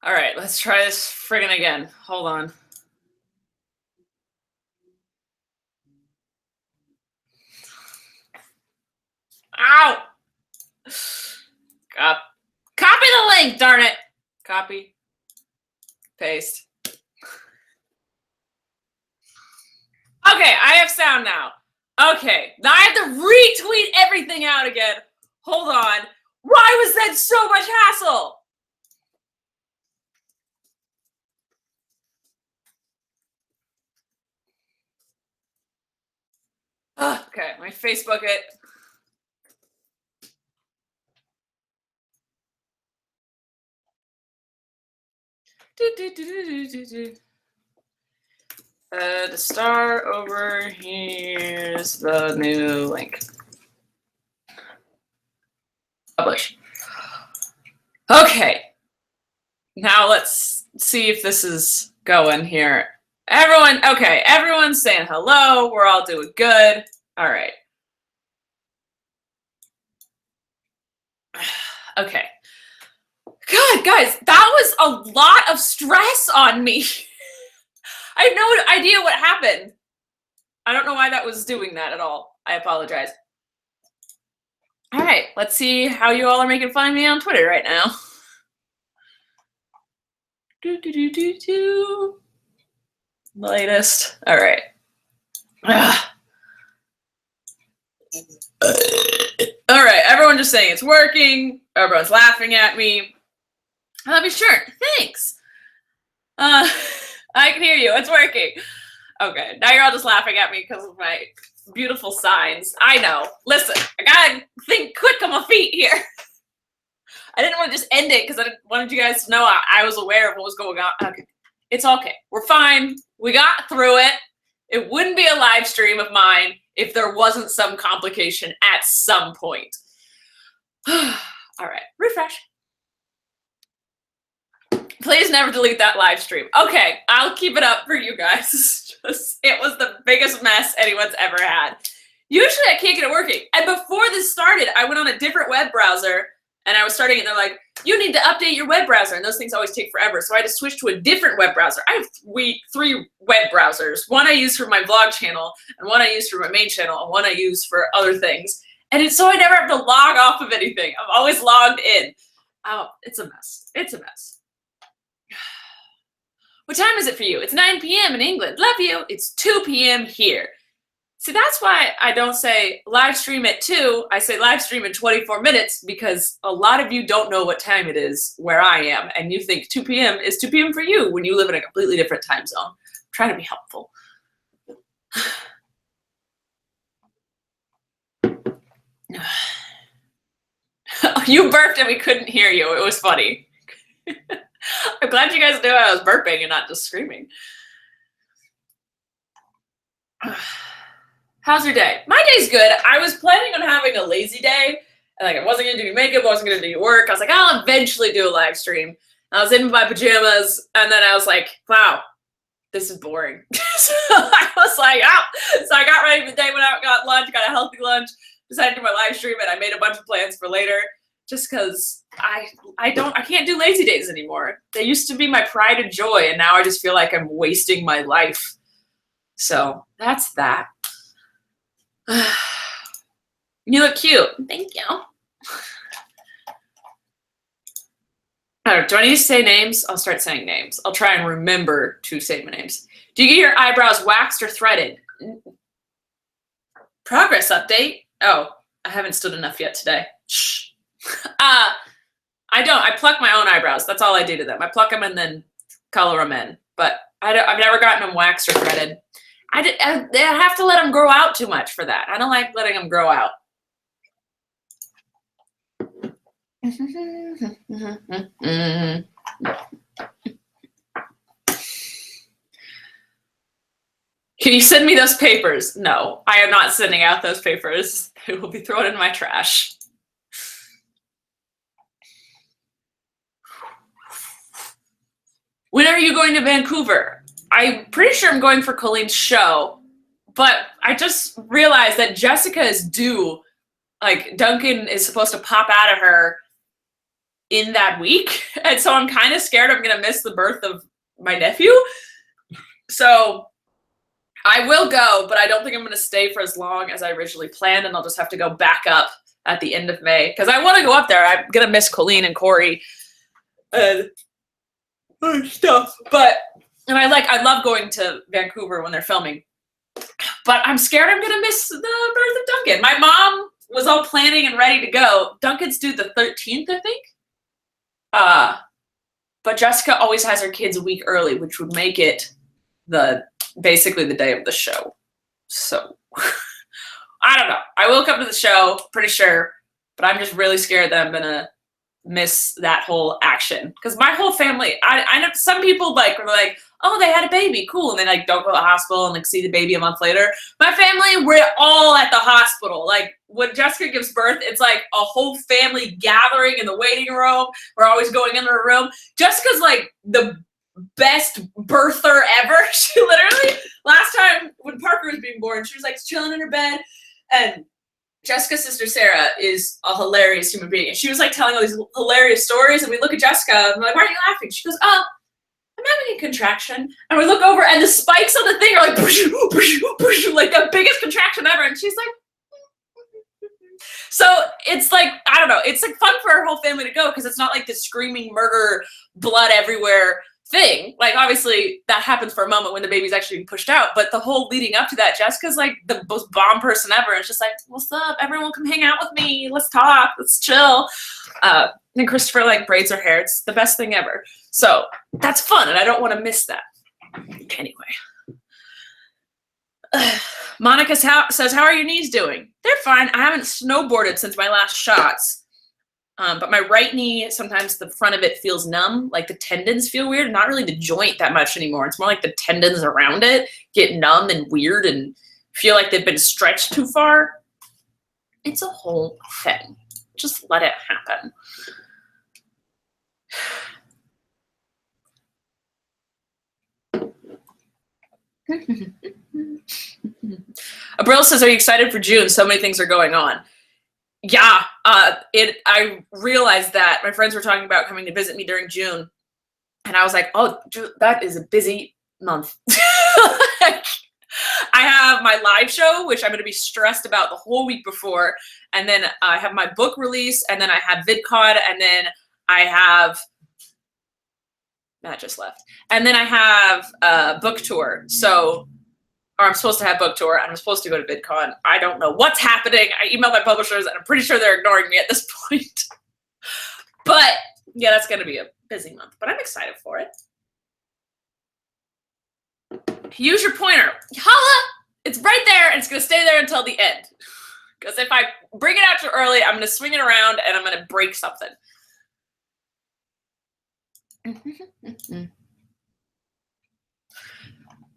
All right, let's try this friggin' again. Hold on. Ow! Copy the link, darn it. Copy. Paste. Okay, I have sound now. Okay, now I have to retweet everything out again. Hold on. Why was that so much hassle? Okay, let me Facebook it. To start over, here's the new link. Publish. Okay. Now let's see if this is going here. Everyone, okay, everyone's saying hello. We're all doing good. All right. Okay. God, guys, that was a lot of stress on me. I have no idea what happened. I don't know why that was doing that at all. I apologize. All right, let's see how you all are making fun of me on Twitter right now. Latest. All right. All right, everyone just saying it's working. Everyone's laughing at me. I'll be sure. Thanks. I can hear you. It's working. Okay, now you're all just laughing at me because of my beautiful signs. I know. Listen, I gotta think quick on my feet here. I didn't want to just end it because I wanted you guys to know I was aware of what was going on. Okay. It's okay. We're fine. We got through it. It wouldn't be a live stream of mine if there wasn't some complication at some point. All right, refresh. Please never delete that live stream. Okay, I'll keep it up for you guys. It was the biggest mess anyone's ever had. Usually I can't get it working. And before this started, I went on a different web browser and I was starting it and they're like, you need to update your web browser. And those things always take forever. So I had to switch to a different web browser. I have three web browsers. One I use for my vlog channel and one I use for my main channel and one I use for other things. And so I never have to log off of anything. I'm always logged in. Oh, it's a mess. It's a mess. What time is it for you? It's 9 p.m. in England. Love you. It's 2 p.m. here. See, that's why I don't say live stream at 2. I say live stream in 24 minutes because a lot of you don't know what time it is where I am. And you think 2 p.m. is 2 p.m. for you when you live in a completely different time zone. I'm trying to be helpful. You burped and we couldn't hear you. It was funny. I'm glad you guys knew I was burping and not just screaming. How's your day? My day's good. I was planning on having a lazy day. And like I wasn't gonna do makeup, I wasn't gonna do work. I was like, I'll eventually do a live stream. I was in my pajamas, and then I was like, wow, this is boring. So I was like, so I got ready for the day, went out, got lunch, got a healthy lunch, decided to do my live stream, and I made a bunch of plans for later. Just because I can't do lazy days anymore. They used to be my pride and joy, and now I just feel like I'm wasting my life. So that's that. You look cute. Thank you. Do I need to say names? I'll start saying names. I'll try and remember to say my names. Do you get your eyebrows waxed or threaded? Progress update. Oh, I haven't stood enough yet today. Shh. I don't. I pluck my own eyebrows. That's all I do to them. I pluck them and then color them in. But I've never gotten them waxed or threaded. I have to let them grow out too much for that. I don't like letting them grow out. Can you send me those papers? No, I am not sending out those papers. They will be thrown in my trash. When are you going to Vancouver? I'm pretty sure I'm going for Colleen's show, but I just realized that Jessica is due. Like, Duncan is supposed to pop out of her in that week. And so I'm kind of scared I'm going to miss the birth of my nephew. So I will go, but I don't think I'm going to stay for as long as I originally planned. And I'll just have to go back up at the end of May because I want to go up there. I'm going to miss Colleen and Corey and stuff. And I love going to Vancouver when they're filming. But I'm scared I'm going to miss the birth of Duncan. My mom was all planning and ready to go. Duncan's due the 13th, I think. But Jessica always has her kids a week early, which would make it basically the day of the show. So I don't know. I will come to the show, pretty sure, but I'm just really scared that I'm gonna miss that whole action. Because my whole family, I know some people were like, oh, they had a baby, cool, and they don't go to the hospital and see the baby a month later. My family, we're all at the hospital. Like when Jessica gives birth, it's like a whole family gathering in the waiting room. We're always going into her room. Jessica's like the best birther ever. She literally, last time when Parker was being born, she was like chilling in her bed, and Jessica's sister Sarah is a hilarious human being. And she was like telling all these hilarious stories, and we look at Jessica and we're like, why are you laughing? She goes, oh, I'm having a contraction. And we look over and the spikes on the thing are like, like the biggest contraction ever. And she's like, so it's like, I don't know. It's like fun for our whole family to go because it's not like this screaming murder, blood everywhere thing. Like obviously that happens for a moment when the baby's actually being pushed out, but the whole leading up to that, Jessica's like the most bomb person ever. It's just like, what's up? Everyone come hang out with me. Let's talk. Let's chill. And Christopher braids her hair. It's the best thing ever. So that's fun, and I don't want to miss that. Anyway. Monica says, how are your knees doing? They're fine. I haven't snowboarded since my last shots. But my right knee, sometimes the front of it feels numb. Like the tendons feel weird. Not really the joint that much anymore. It's more like the tendons around it get numb and weird and feel like they've been stretched too far. It's a whole thing. Just let it happen. Abril says, are you excited for June? So many things are going on. Yeah, I realized that my friends were talking about coming to visit me during June, and I was like, oh, that is a busy month. I have my live show, which I'm going to be stressed about the whole week before, and then I have my book release, and then I have VidCon, and then I have Matt just left, and then I have a book tour. So. Or I'm supposed to have book tour, and I'm supposed to go to VidCon. I don't know what's happening. I emailed my publishers, and I'm pretty sure they're ignoring me at this point. But, yeah, that's going to be a busy month. But I'm excited for it. Use your pointer. Holla! It's right there, and it's going to stay there until the end. Because if I bring it out too early, I'm going to swing it around, and I'm going to break something.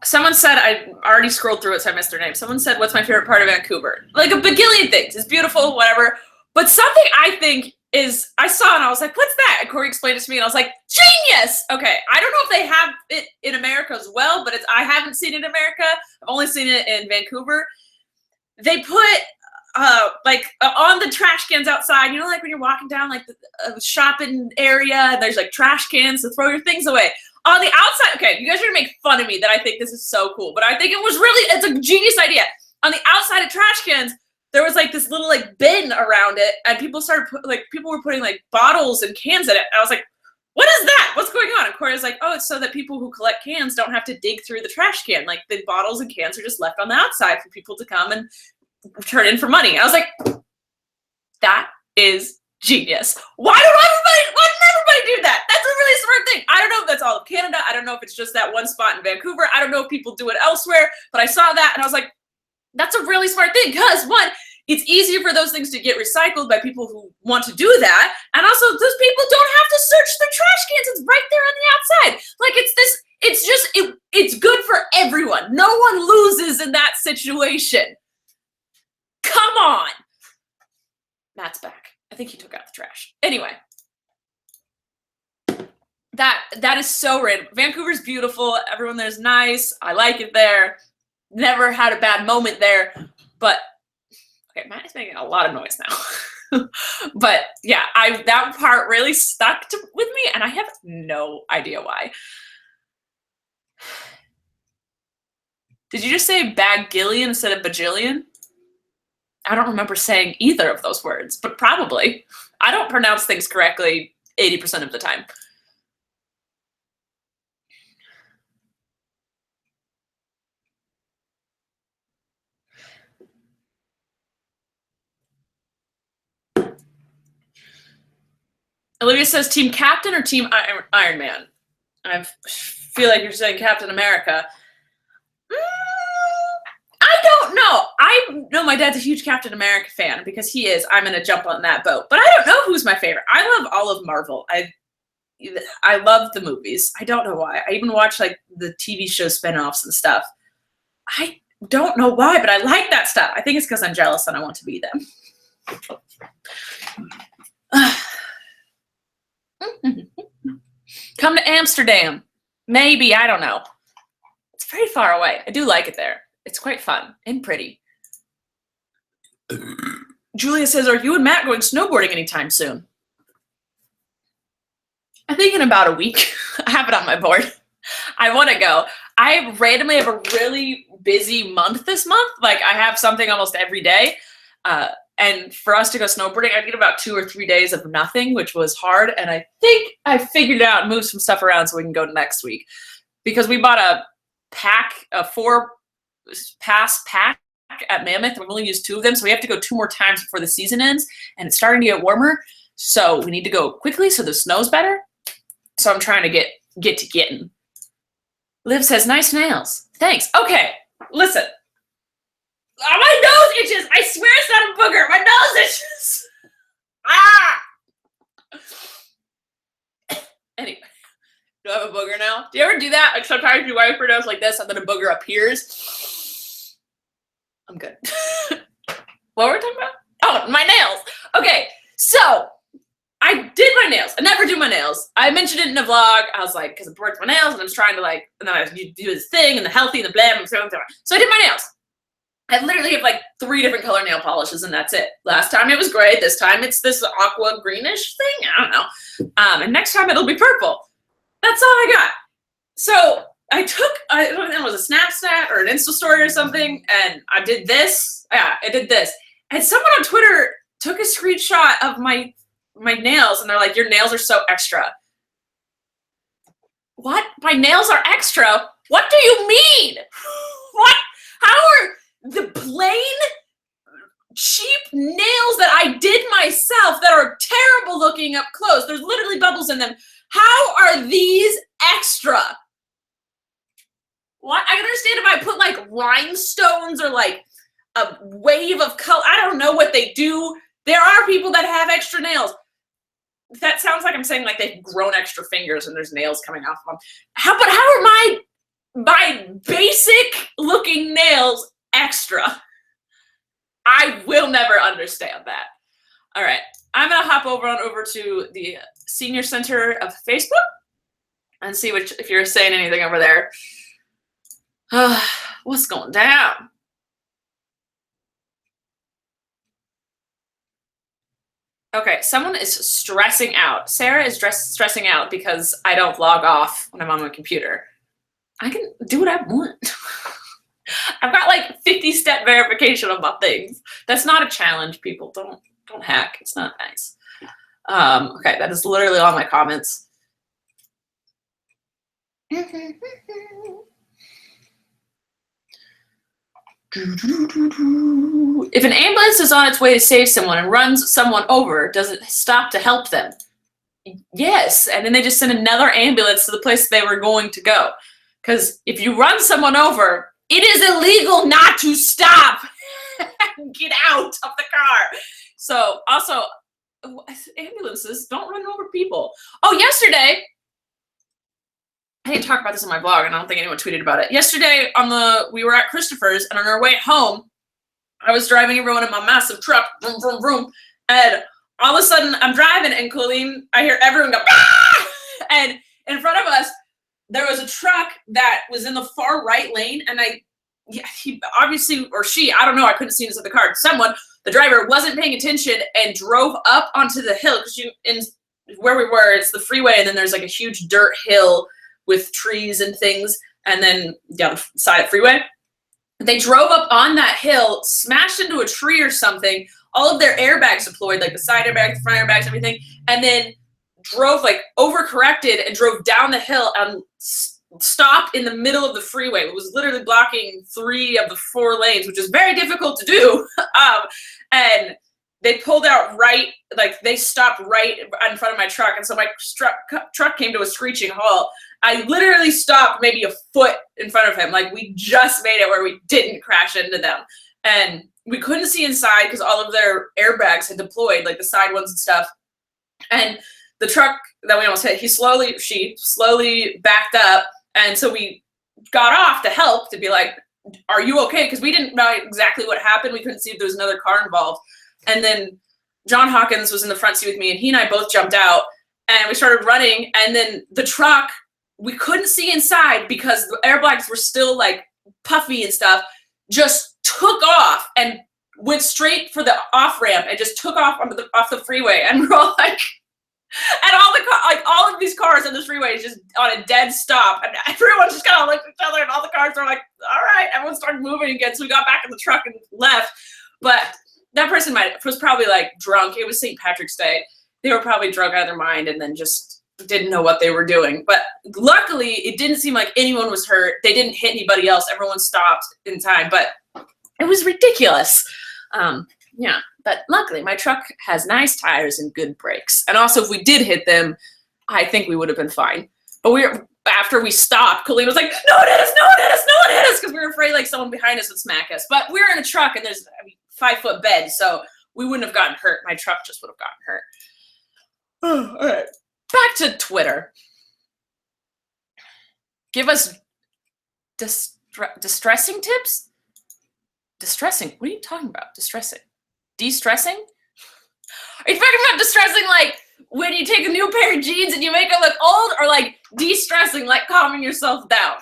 Someone said, I already scrolled through it, so I missed their name. Someone said, what's my favorite part of Vancouver? Like a bagillion things. It's beautiful, whatever. But something I think is, I saw and I was like, what's that? And Corey explained it to me and I was like, genius! Okay, I don't know if they have it in America as well, but I haven't seen it in America. I've only seen it in Vancouver. They put, on the trash cans outside, you know, like when you're walking down like the shopping area and there's like trash cans to throw your things away. On the outside, okay, you guys are gonna make fun of me that I think this is so cool, but I think it's a genius idea. On the outside of trash cans, there was like this little like bin around it, and people were putting like bottles and cans in it. And I was like, what is that? What's going on? And Corey's like, oh, it's so that people who collect cans don't have to dig through the trash can. Like the bottles and cans are just left on the outside for people to come and turn in for money. And I was like, that is genius. Why didn't everybody do that? That's a really smart thing. I don't know if that's all of Canada. I don't know if it's just that one spot in Vancouver. I don't know if people do it elsewhere, but I saw that and I was like, that's a really smart thing because one, it's easier for those things to get recycled by people who want to do that. And also those people don't have to search the trash cans. It's right there on the outside. Like it's good for everyone. No one loses in that situation. Come on. Matt's back. I think he took out the trash. Anyway, that is so random. Vancouver's beautiful. Everyone there's nice. I like it there. Never had a bad moment there. But okay, Matt is making a lot of noise now. But yeah, that part really stuck with me, and I have no idea why. Did you just say bagillion instead of bajillion? I don't remember saying either of those words, but probably. I don't pronounce things correctly 80% of the time. Olivia says Team Captain or Team Iron Man? I feel like you're saying Captain America. I don't know. I know my dad's a huge Captain America fan because he is. I'm gonna jump on that boat. But I don't know who's my favorite. I love all of Marvel. I love the movies. I don't know why. I even watch like the TV show spinoffs and stuff. I don't know why, but I like that stuff. I think it's because I'm jealous and I want to be them. Come to Amsterdam. Maybe, I don't know. It's very far away. I do like it there. It's quite fun and pretty. Julia says, are you and Matt going snowboarding anytime soon? I think in about a week. I have it on my board. I want to go. I randomly have a really busy month this month. Like I have something almost every day. And for us to go snowboarding, I did about 2 or 3 days of nothing, which was hard. And I think I figured it out and moved some stuff around so we can go next week. Because we bought a 4-pass pack at Mammoth. And we've only used 2 of them. So we have to go 2 more times before the season ends. And it's starting to get warmer. So we need to go quickly so the snow's better. So I'm trying to get to getting. Liv says, nice nails. Thanks. Okay, listen. My nose itches. I swear it's not a booger. My nose itches. Anyway, do I have a booger now? Do you ever do that? Like sometimes you wipe your nose like this and then a booger appears. I'm good. What were we talking about? Oh, my nails. Okay, so I did my nails. I never do my nails. I mentioned it in a vlog. I was like, because I worked my nails and I was trying to like, and then I do this thing and the healthy and the blah, so I did my nails. I literally have like 3 different color nail polishes and that's it. Last time it was gray. This time it's this aqua greenish thing. I don't know. And next time it'll be purple. That's all I got. So I don't know, it was a Snapchat or an Insta story or something. And I did this. Yeah, I did this. And someone on Twitter took a screenshot of my nails and they're like, your nails are so extra. What? My nails are extra? What do you mean? What? How are the plain, cheap nails that I did myself that are terrible looking up close? There's literally bubbles in them. How are these extra? What? I can understand if I put like rhinestones or like a wave of color. I don't know what they do. There are people that have extra nails. That sounds like I'm saying like they've grown extra fingers and there's nails coming off of them. How are my basic looking nails extra? I will never understand that. All right, I'm gonna hop over to the Senior Center of Facebook and see if you're saying anything over there. What's going down? Okay, someone is stressing out. Sarah is stressing out because I don't log off when I'm on my computer. I can do what I want. I've got like 50-step verification about things. That's not a challenge, people. Don't hack. It's not nice. Okay, that is literally all my comments. If an ambulance is on its way to save someone and runs someone over, does it stop to help them? Yes, and then they just send another ambulance to the place they were going to go. Because if you run someone over, it is illegal not to stop and get out of the car. So also, ambulances don't run over people. Oh, yesterday, I didn't talk about this on my blog, and I don't think anyone tweeted about it. Yesterday, we were at Christopher's, and on our way home, I was driving everyone in my massive truck, vroom, vroom, vroom, and all of a sudden, I'm driving, and Colleen, I hear everyone go, ah! And in front of us, there was a truck that was in the far right lane, and he obviously, or she, I don't know, I couldn't see this in the car, someone, the driver wasn't paying attention and drove up onto the hill, because in where we were, it's the freeway, and then there's like a huge dirt hill with trees and things, and then down the side of the freeway. They drove up on that hill, smashed into a tree or something, all of their airbags deployed, like the side airbags, the front airbags, everything, and then drove, like, overcorrected and drove down the hill and stopped in the middle of the freeway. It was literally blocking 3 of the 4 lanes, which is very difficult to do. And they pulled out right, like they stopped right in front of my truck. And so my truck came to a screeching halt. I literally stopped maybe a foot in front of him. Like, we just made it where we didn't crash into them. And we couldn't see inside because all of their airbags had deployed, like the side ones and stuff. And the truck that we almost hit, she slowly backed up. And so we got off to help, to be like, are you okay? Because we didn't know exactly what happened. We couldn't see if there was another car involved. And then John Hawkins was in the front seat with me, and he and I both jumped out, and we started running. And then the truck, we couldn't see inside because the airbags were still like puffy and stuff, just took off and went straight for the off ramp and just took off off the freeway. And we're all like, and all of these cars on this freeway is just on a dead stop, and everyone just kind of looked at each other, and all the cars are like, all right, everyone started moving again. So we got back in the truck and left. But that person was probably like drunk. It was St. Patrick's Day. They were probably drunk out of their mind and then just didn't know what they were doing. But luckily, it didn't seem like anyone was hurt. They didn't hit anybody else. Everyone stopped in time, but it was ridiculous. Yeah, but luckily my truck has nice tires and good brakes. And also, if we did hit them, I think we would have been fine. But after we stopped, Colleen was like, no one hit us, no one hit us, no one hit us, because we were afraid like someone behind us would smack us. But we were in a truck, and there's 5-foot bed, so we wouldn't have gotten hurt. My truck just would have gotten hurt. Oh, all right. Back to Twitter. Give us distressing tips? Distressing? What are you talking about? Distressing? De-stressing? Are you talking about distressing like when you take a new pair of jeans and you make it look old, or like de-stressing, like calming yourself down?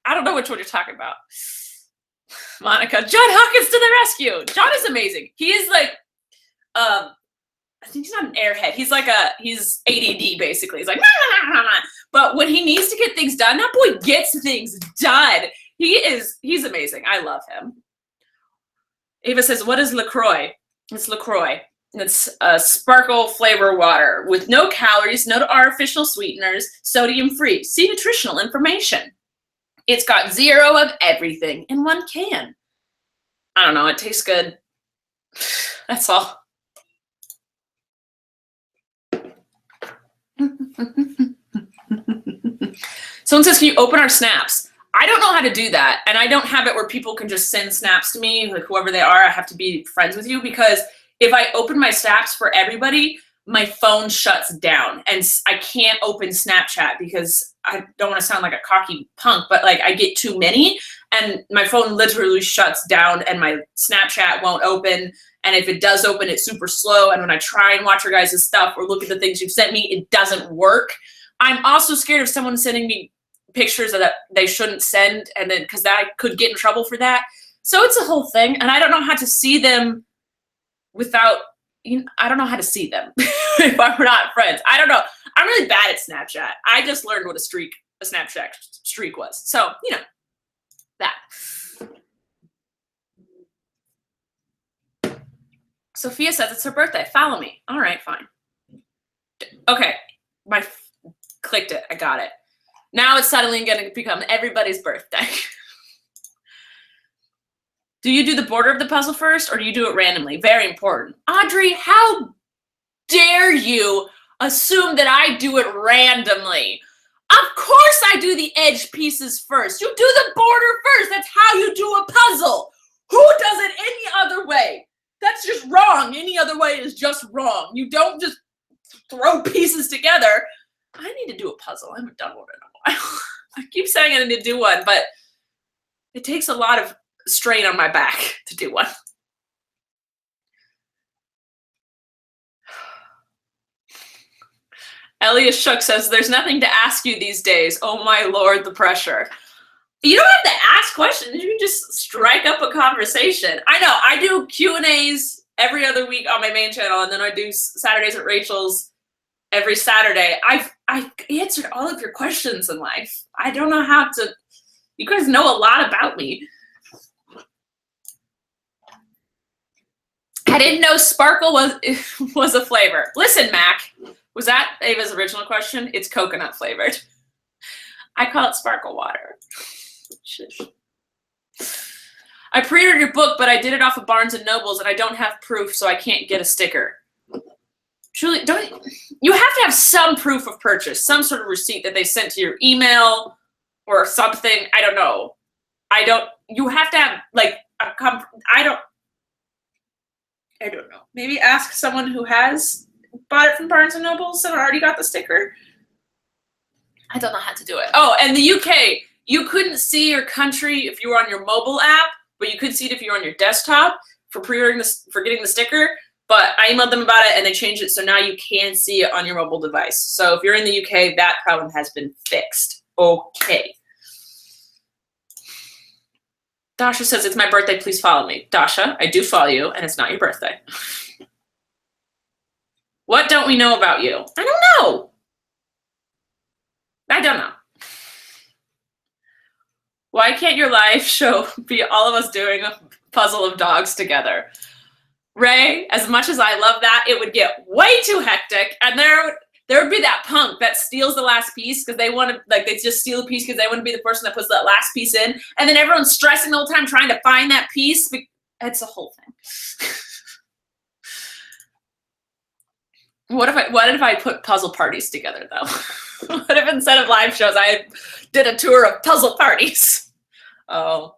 I don't know which one you're talking about. Monica, John Hawkins to the rescue. John is amazing. He is like, I think he's not an airhead. He's like he's ADD basically. He's like, nah, nah, nah, nah. But when he needs to get things done, that boy gets things done. He's amazing. I love him. Ava says, what is LaCroix? It's LaCroix. It's a sparkle flavor water with no calories, no artificial sweeteners, sodium free. See nutritional information. It's got 0 of everything in 1 can. I don't know. It tastes good. That's all. Someone says, can you open our snaps? I don't know how to do that. And I don't have it where people can just send snaps to me, like whoever they are. I have to be friends with you, because if I open my snaps for everybody, my phone shuts down and I can't open Snapchat because I don't want to sound like a cocky punk, but like I get too many and my phone literally shuts down and my Snapchat won't open. And if it does open, it's super slow. And when I try and watch your guys' stuff or look at the things you've sent me, it doesn't work. I'm also scared of someone sending me pictures that they shouldn't send, and then because I could get in trouble for that. So it's a whole thing, and I don't know how to see them without, I don't know how to see them if we're not friends. I don't know. I'm really bad at Snapchat. I just learned what a Snapchat streak was. So, that. Sophia says it's her birthday. Follow me. All right, fine. Okay, clicked it. I got it. Now it's suddenly going to become everybody's birthday. Do you do the border of the puzzle first, or do you do it randomly? Very important. Audrey, how dare you assume that I do it randomly? Of course I do the edge pieces first. You do the border first. That's how you do a puzzle. Who does it any other way? That's just wrong. Any other way is just wrong. You don't just throw pieces together. I need to do a puzzle. I haven't done one in a while. I keep saying I need to do one, but it takes a lot of strain on my back to do one. Elias Shook says, there's nothing to ask you these days. Oh my Lord, the pressure. You don't have to ask questions. You can just strike up a conversation. I know, I do Q&As every other week on my main channel, and then I do Saturdays at Rachel's every Saturday. I've answered all of your questions in life. I don't know how to. You guys know a lot about me. I didn't know sparkle was a flavor. Listen, Mac, was that Ava's original question? It's coconut flavored. I call it sparkle water. Shush. I pre-ordered your book, but I did it off of Barnes and Nobles, and I don't have proof, so I can't get a sticker. Truly, you have to have some proof of purchase, some sort of receipt that they sent to your email or something. I don't know. You have to have like I don't know. Maybe ask someone who has bought it from Barnes and Nobles and already got the sticker. I don't know how to do it. Oh, and the UK, you couldn't see your country if you were on your mobile app, but you could see it if you were on your desktop for pre-ordering this, for getting the sticker. But I emailed them about it and they changed it so now you can see it on your mobile device. So if you're in the UK, that problem has been fixed. Okay. Dasha says, it's my birthday, please follow me. Dasha, I do follow you, and it's not your birthday. What don't we know about you? I don't know. I don't know. Why can't your live show be all of us doing a puzzle of dogs together? Ray, as much as I love that, it would get way too hectic, and there would be that punk that steals the last piece because they want to, like, they just steal a piece because they want to be the person that puts that last piece in, and then everyone's stressing the whole time trying to find that piece. It's a whole thing. What if I put puzzle parties together though? What if instead of live shows I did a tour of puzzle parties? Oh,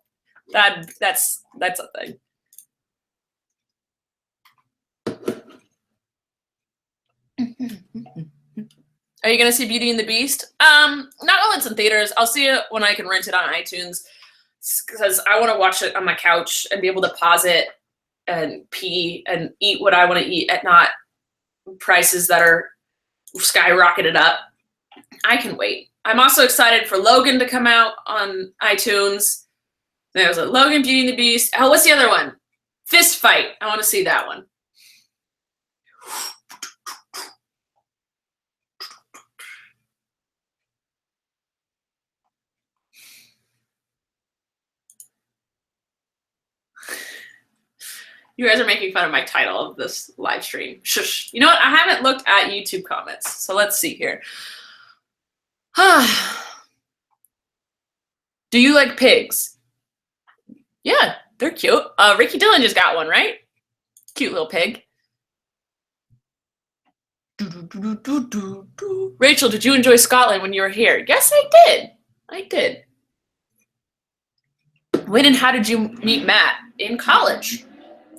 that's a thing. Are you gonna see Beauty and the Beast? Not while it's in theaters. I'll see it when I can rent it on iTunes because I want to watch it on my couch and be able to pause it and pee and eat what I want to eat at not prices that are skyrocketed up. I can wait. I'm also excited for Logan to come out on iTunes. There's a Logan, Beauty and the Beast. Oh, what's the other one? Fist Fight. I want to see that one. You guys are making fun of my title of this live stream. Shush. You know what? I haven't looked at YouTube comments, so let's see here. Do you like pigs? Yeah, they're cute. Ricky Dillon just got one, right? Cute little pig. Rachel, did you enjoy Scotland when you were here? Yes, I did. I did. When and how did you meet Matt? In college.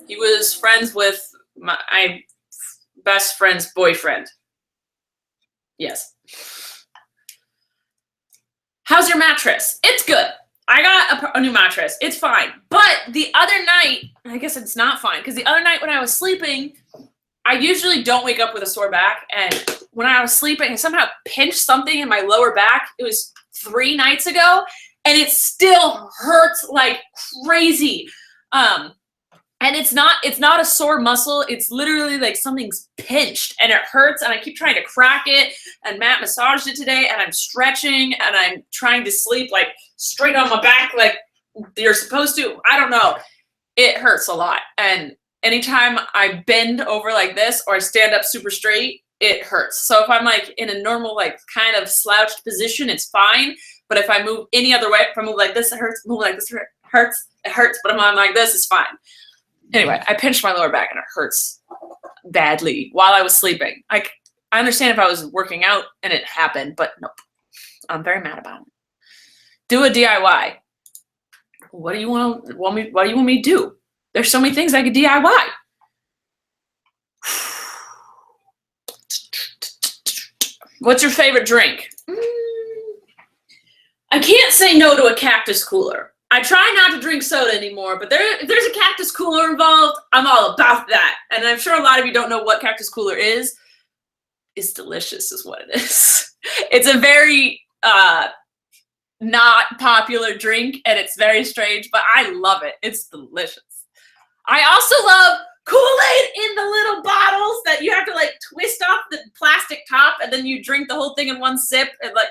He was friends with my best friend's boyfriend. Yes. How's your mattress? It's good. I got a new mattress. It's fine. But the other night, I guess it's not fine, because the other night when I was sleeping, I usually don't wake up with a sore back. And when I was sleeping, I somehow pinched something in my lower back. It was 3 nights ago, and it still hurts like crazy. And it's not a sore muscle. It's literally like something's pinched and it hurts and I keep trying to crack it, and Matt massaged it today and I'm stretching and I'm trying to sleep like straight on my back like you're supposed to. I don't know. It hurts a lot. And anytime I bend over like this or I stand up super straight, it hurts. So if I'm like in a normal like kind of slouched position, it's fine. But if I move any other way, if I move like this, it hurts. Move like this, it hurts. It hurts. But if I'm like this, it's fine. Anyway, I pinched my lower back and it hurts badly while I was sleeping. I understand if I was working out and it happened, but nope. I'm very mad about it. Do a DIY. What do you want me to do? There's so many things I could DIY. What's your favorite drink? I can't say no to a cactus cooler. I try not to drink soda anymore, but if there's a cactus cooler involved, I'm all about that. And I'm sure a lot of you don't know what cactus cooler is. It's delicious is what it is. It's a very not popular drink, and it's very strange, but I love it. It's delicious. I also love Kool-Aid in the little bottles that you have to like twist off the plastic top and then you drink the whole thing in one sip. And like,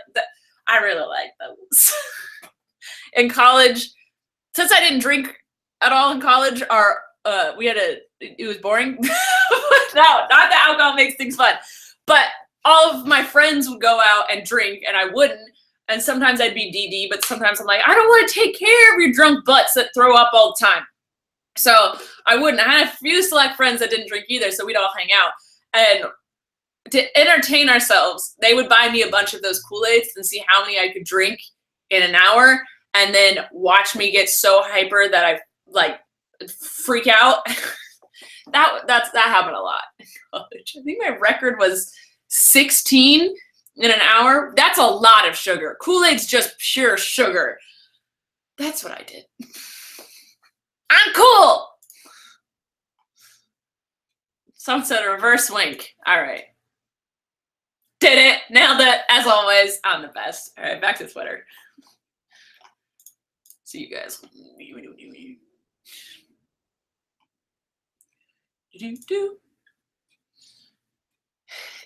I really like those. In college, since I didn't drink at all in college, it was boring. No, not that alcohol makes things fun, but all of my friends would go out and drink and I wouldn't. And sometimes I'd be DD, but sometimes I'm like, I don't want to take care of your drunk butts that throw up all the time. So I wouldn't. I had a few select friends that didn't drink either, so we'd all hang out. And to entertain ourselves, they would buy me a bunch of those Kool-Aids and see how many I could drink in an hour, and then watch me get so hyper that I like freak out. that happened a lot in college. I think my record was 16 in an hour. That's a lot of sugar. Kool-Aid's just pure sugar. That's what I did. I'm cool. Someone said a reverse wink. All right. Did it. Nailed it. As always, I'm the best. All right, back to Twitter. See you guys.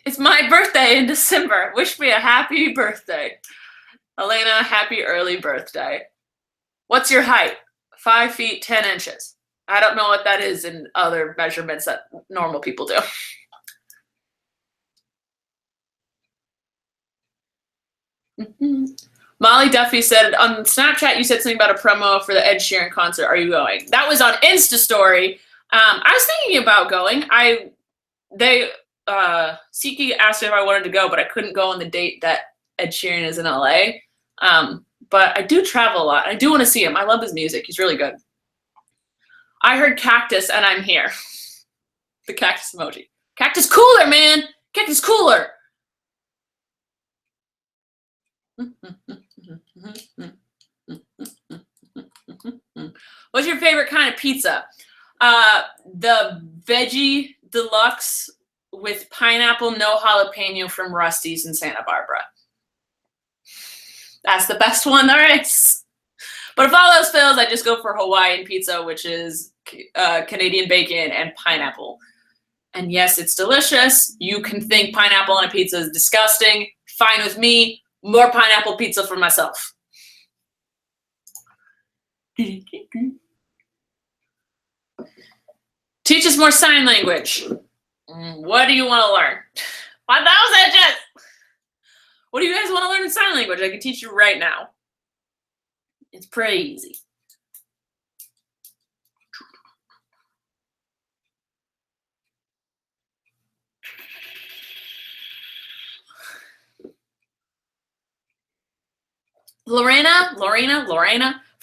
It's my birthday in December. Wish me a happy birthday. Elena, happy early birthday. What's your height? 5 feet, 10 inches. I don't know what that is in other measurements that normal people do. Molly Duffy said, on Snapchat, you said something about a promo for the Ed Sheeran concert. Are you going? That was on Insta Story. I was thinking about going. Siki asked me if I wanted to go, but I couldn't go on the date that Ed Sheeran is in LA. But I do travel a lot. I do want to see him. I love his music. He's really good. I heard cactus and I'm here. The cactus emoji. Cactus cooler, man. Cactus cooler. What's your favorite kind of pizza? The veggie deluxe with pineapple, no jalapeno from Rusty's in Santa Barbara. That's the best one there is. But if all else fails, I just go for Hawaiian pizza, which is Canadian bacon and pineapple. And yes, it's delicious. You can think pineapple on a pizza is disgusting. Fine with me. More pineapple pizza for myself. Teach us more sign language. What do you want to learn? 1,000 inches! What do you guys want to learn in sign language? I can teach you right now. It's pretty easy. Lorena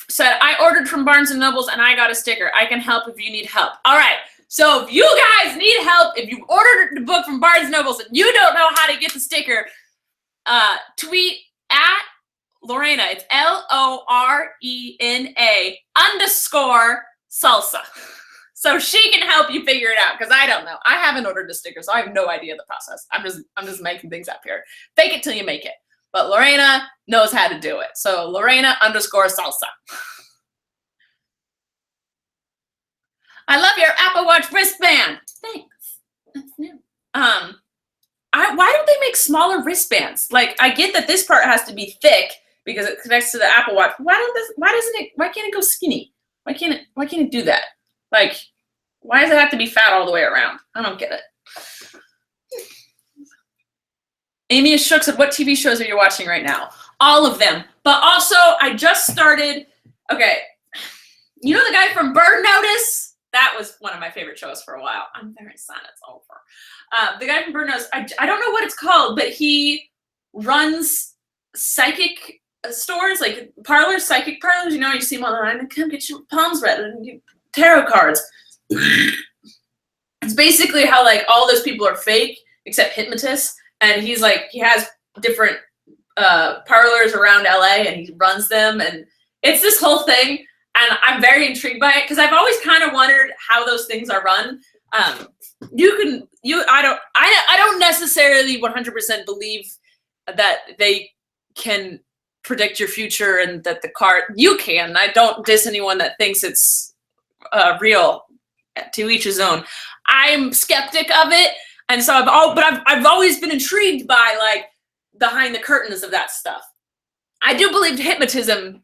said, I ordered from Barnes & Nobles and I got a sticker. I can help if you need help. All right. So if you guys need help, if you ordered the book from Barnes & Nobles and you don't know how to get the sticker, tweet at Lorena. It's LORENA_salsa. So she can help you figure it out, because I don't know. I haven't ordered a sticker, so I have no idea the process. I'm just making things up here. Fake it till you make it. But Lorena knows how to do it. So Lorena_salsa. I love your Apple Watch wristband. Thanks. That's new. Why don't they make smaller wristbands? Like, I get that this part has to be thick because it connects to the Apple Watch. Why can't it go skinny? Why can't it do that? Like, why does it have to be fat all the way around? I don't get it. Amy is shook said, what TV shows are you watching right now? All of them. But also, I just started, okay, you know the guy from Bird Notice? That was one of my favorite shows for a while. I'm very sad it's over. The guy from Bird Notice, I don't know what it's called, but he runs psychic stores, like parlors, psychic parlors. You know, you see them online, and come get your palms read and you tarot cards. It's basically how like all those people are fake except hypnotists, and he's like, he has different parlors around LA and he runs them, and it's this whole thing. And I'm very intrigued by it because I've always kind of wondered how those things are run. I don't necessarily 100% believe that they can predict your future and that the card, you can. I don't diss anyone that thinks it's real. to each his own. I'm skeptic of it, and so I've always been intrigued by like behind the curtains of that stuff. I do believe hypnotism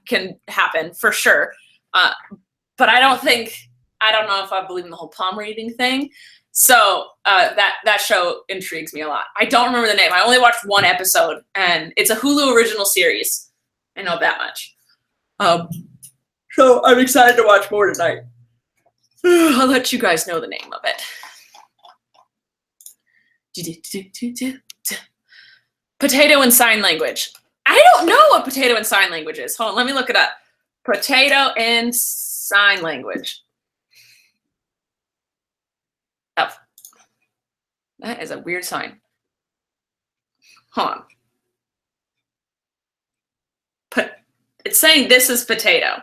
can happen for sure, but I don't know if I believe in the whole palm reading thing. So that show intrigues me a lot. I don't remember the name. I only watched one episode, and it's a Hulu original series. I know that much. So I'm excited to watch more tonight. I'll let you guys know the name of it. Potato and sign language. I don't know what potato and sign language is. Hold on, let me look it up. Potato and sign language. Oh, that is a weird sign. Hold on. It's saying this is potato.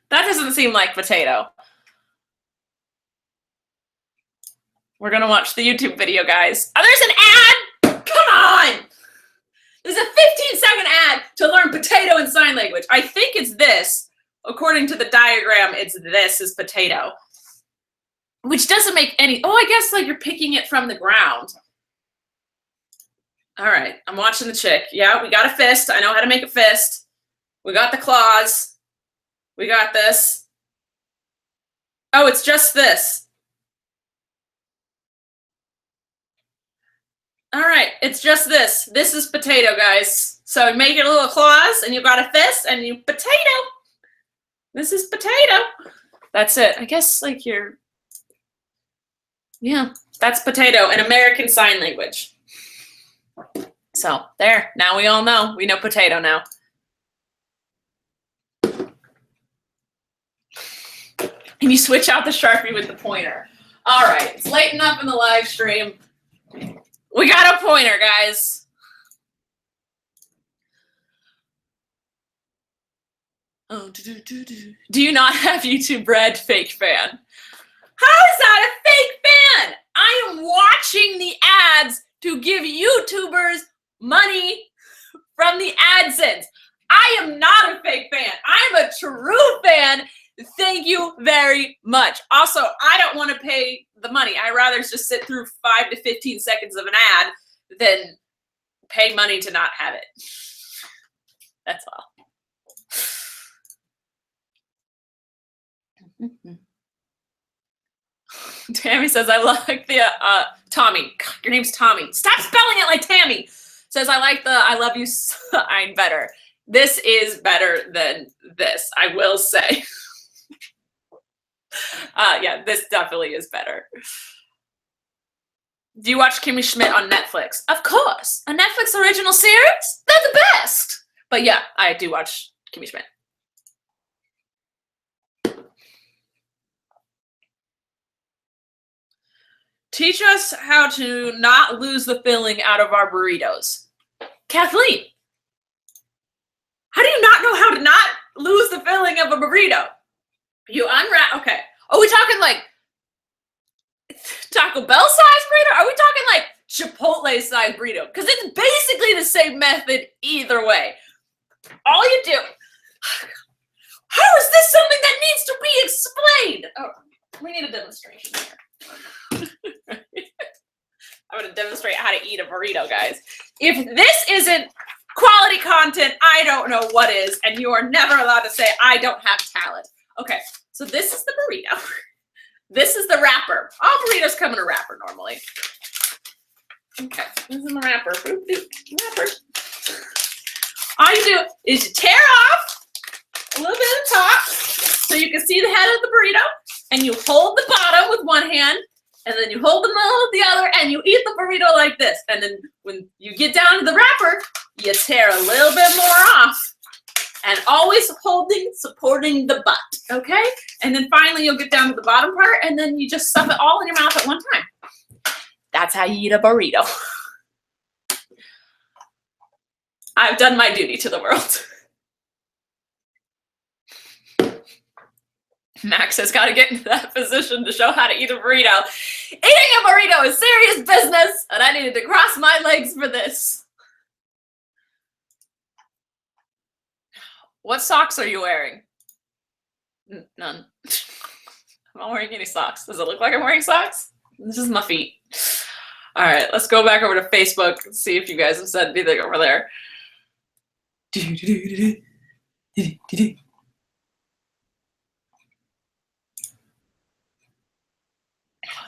That doesn't seem like potato. We're gonna watch the YouTube video, guys. Oh, there's an ad! Come on! There's a 15-second ad to learn potato and sign language. I think it's this. According to the diagram, it's this is potato. Which doesn't make any, I guess like you're picking it from the ground. All right, I'm watching the chick. Yeah, we got a fist. I know how to make a fist. We got the claws. We got this. Oh, it's just this. All right, it's just this. This is potato, guys. So make it a little claws, and you got a fist, and you potato. This is potato. That's it. I guess like yeah, that's potato in American Sign Language. So there, now we all know. We know potato now. And you switch out the Sharpie with the pointer. All right, it's late enough in the live stream. We got a pointer, guys. Oh, do you not have YouTube Red, fake fan? How is that a fake fan? I am watching the ads to give YouTubers money from the AdSense. I am not a fake fan. I'm a true fan. Thank you very much. Also, I don't want to pay the money. I'd rather just sit through 5 to 15 seconds of an ad than pay money to not have it. That's all. Tammy says, I like the, Tommy. God, your name's Tommy. Stop spelling it like Tammy. Says, I like the I love you sign better. This is better than this, I will say. Yeah, this definitely is better. Do you watch Kimmy Schmidt on Netflix? Of course. A Netflix original series? They're the best. But yeah, I do watch Kimmy Schmidt. Teach us how to not lose the filling out of our burritos. Kathleen, how do you not know how to not lose the filling of a burrito? You unwrap, okay. Are we talking like Taco Bell size burrito? Are we talking like Chipotle size burrito? Because it's basically the same method either way. All you do, how is this something that needs to be explained? Oh, we need a demonstration here. I'm going to demonstrate how to eat a burrito, guys. If this isn't quality content, I don't know what is, and you are never allowed to say, I don't have talent. Okay, so this is the burrito. This is the wrapper. All burritos come in a wrapper normally. Okay, this is the wrapper. Wrapper. All you do is you tear off a little bit of the top so you can see the head of the burrito, and you hold the bottom with one hand, and then you hold the middle with the other, and you eat the burrito like this. And then when you get down to the wrapper, you tear a little bit more off. And always supporting the butt, okay? And then finally you'll get down to the bottom part, and then you just stuff it all in your mouth at one time. That's how you eat a burrito. I've done my duty to the world. Max has got to get into that position to show how to eat a burrito. Eating a burrito is serious business, and I needed to cross my legs for this. What socks are you wearing? None. I'm not wearing any socks. Does it look like I'm wearing socks? This is my feet. All right, let's go back over to Facebook and see if you guys have said anything over there.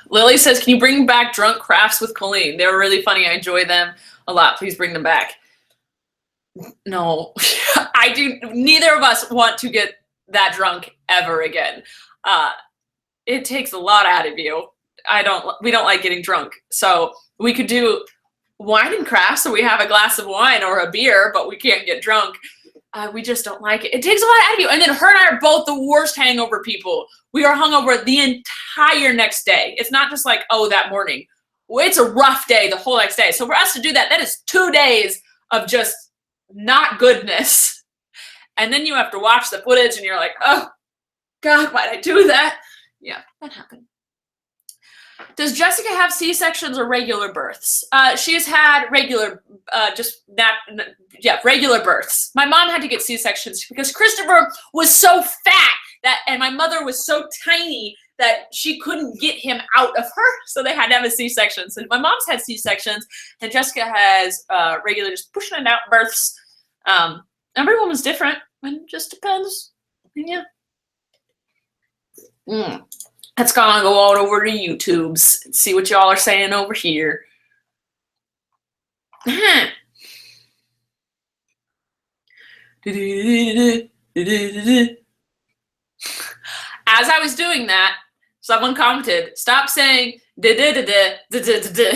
Lily says, can you bring back Drunk Crafts with Colleen? They were really funny. I enjoy them a lot. Please bring them back. No, I do. Neither of us want to get that drunk ever again. It takes a lot out of you. We don't like getting drunk. So we could do wine and crafts, so we have a glass of wine or a beer, but we can't get drunk. We just don't like it. It takes a lot out of you. And then her and I are both the worst hangover people. We are hungover the entire next day. It's not just like, oh, that morning. It's a rough day the whole next day. So for us to do that, that is 2 days of just not goodness. And then you have to watch the footage and you're like, oh, God, why'd I do that? Yeah, that happened. Does Jessica have C-sections or regular births? She has had regular, regular births. My mom had to get C-sections because Christopher was so fat and my mother was so tiny that she couldn't get him out of her, so they had to have a C-section. So my mom's had C-sections, and Jessica has regular, just pushing it out births. Every woman's different, and it just depends. Yeah. Let's go on over to YouTube's and see what y'all are saying over here. As I was doing that, someone commented, stop saying da-da-da-da-da-da-da-da.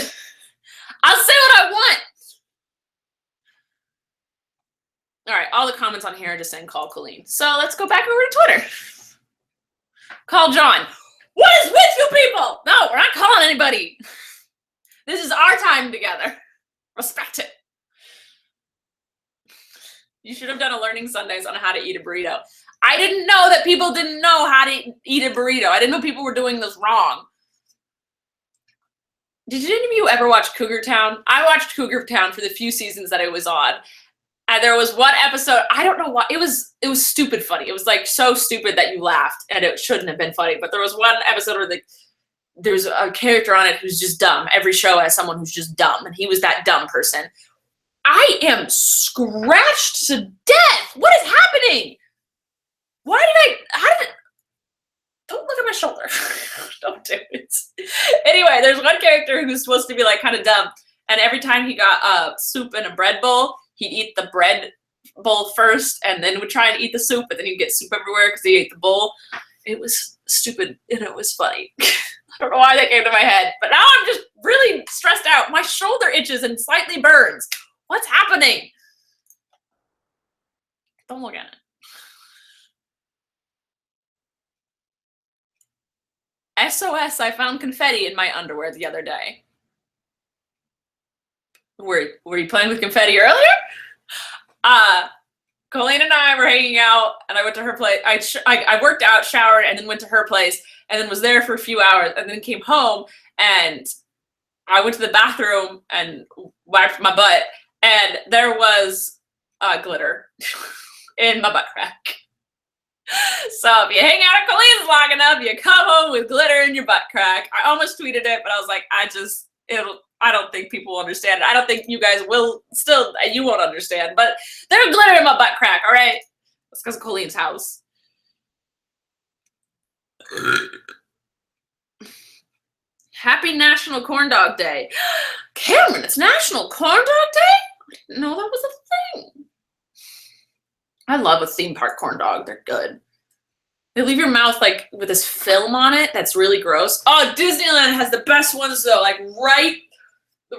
I'll say what I want. All right, all the comments on here are just saying call Colleen. So let's go back over to Twitter. Call John. What is with you people? No, we're not calling anybody. This is our time together. Respect it. You should have done a Learning Sundays on how to eat a burrito. I didn't know that people didn't know how to eat a burrito. I didn't know people were doing this wrong. Did any of you ever watch Cougar Town? I watched Cougar Town for the few seasons that it was on. And there was one episode, I don't know why, it was stupid funny. It was like so stupid that you laughed, and it shouldn't have been funny. But there was one episode where there's a character on it who's just dumb. Every show has someone who's just dumb, and he was that dumb person. I am scratched to death. What is happening? Don't look at my shoulder. Don't do it. Anyway, there's one character who's supposed to be like kind of dumb, and every time he got soup in a bread bowl, he'd eat the bread bowl first and then would try and eat the soup, but then he'd get soup everywhere because he ate the bowl. It was stupid and it was funny. I don't know why that came to my head, but now I'm just really stressed out. My shoulder itches and slightly burns. What's happening? Don't look at it. SOS, I found confetti in my underwear the other day. Were you playing with confetti earlier? Colleen and I were hanging out, and I went to her place. I worked out, showered, and then went to her place, and then was there for a few hours, and then came home, and I went to the bathroom and wiped my butt, and there was glitter in my butt crack. So if you hang out at Colleen's long enough, you come home with glitter in your butt crack. I almost tweeted it, but I was like, I don't think people will understand it. I don't think you guys will you won't understand, but there's glitter in my butt crack, all right? That's because of Colleen's house. Happy National Corn Dog Day. Cameron, it's National Corn Dog Day? I didn't know that was a thing. I love a theme park corn dog. They're good. They leave your mouth like with this film on it that's really gross. Oh, Disneyland has the best ones though. Like right